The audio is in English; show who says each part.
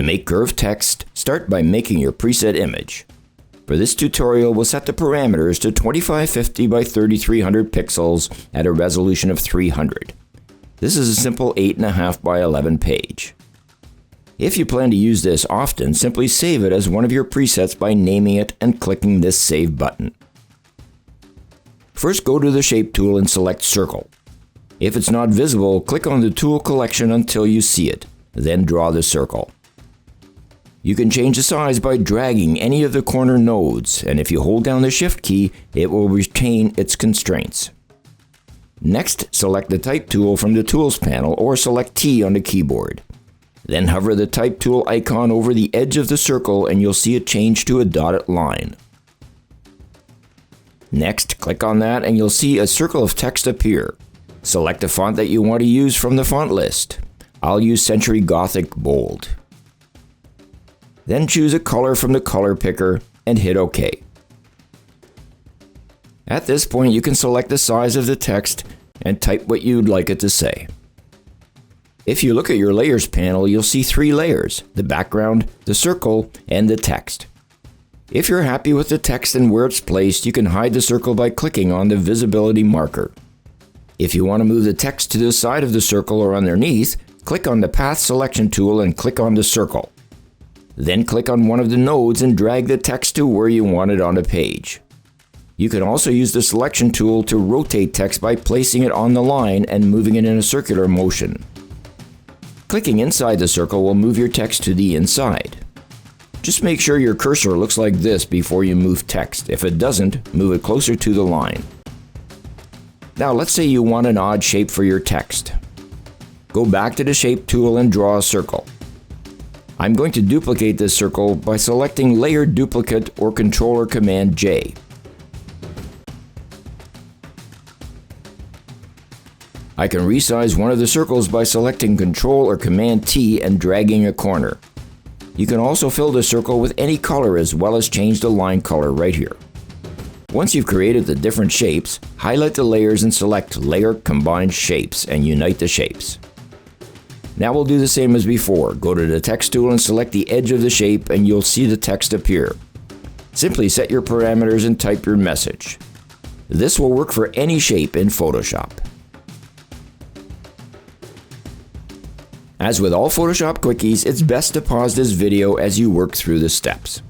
Speaker 1: To make curved text, start by making your preset image. For this tutorial, we'll set the parameters to 2550 by 3300 pixels at a resolution of 300. This is a simple 8.5 by 11 page. If you plan to use this often, simply save it as one of your presets by naming it and clicking this Save button. First, go to the Shape tool and select Circle. If it's not visible, click on the tool collection until you see it, then draw the circle. You can change the size by dragging any of the corner nodes, and if you hold down the Shift key, it will retain its constraints. Next, select the Type tool from the Tools panel or select T on the keyboard. Then hover the Type tool icon over the edge of the circle and you'll see it change to a dotted line. Next, click on that and you'll see a circle of text appear. Select a font that you want to use from the font list. I'll use Century Gothic Bold. Then choose a color from the color picker and hit OK. At this point, you can select the size of the text and type what you'd like it to say. If you look at your Layers panel, you'll see 3 layers: the background, the circle, and the text. If you're happy with the text and where it's placed, you can hide the circle by clicking on the visibility marker. If you want to move the text to the side of the circle or underneath, click on the Path Selection tool and click on the circle. Then click on one of the nodes and drag the text to where you want it on the page. You can also use the Selection tool to rotate text by placing it on the line and moving it in a circular motion. Clicking inside the circle will move your text to the inside. Just make sure your cursor looks like this before you move text. If it doesn't, move it closer to the line. Now let's say you want an odd shape for your text. Go back to the Shape tool and draw a circle. I'm going to duplicate this circle by selecting Layer Duplicate or Ctrl or Command J. I can resize one of the circles by selecting Ctrl or Command T and dragging a corner. You can also fill the circle with any color as well as change the line color right here. Once you've created the different shapes, highlight the layers and select Layer Combine Shapes and unite the shapes. Now we'll do the same as before. Go to the Text tool and select the edge of the shape and you'll see the text appear. Simply set your parameters and type your message. This will work for any shape in Photoshop. As with all Photoshop quickies, it's best to pause this video as you work through the steps.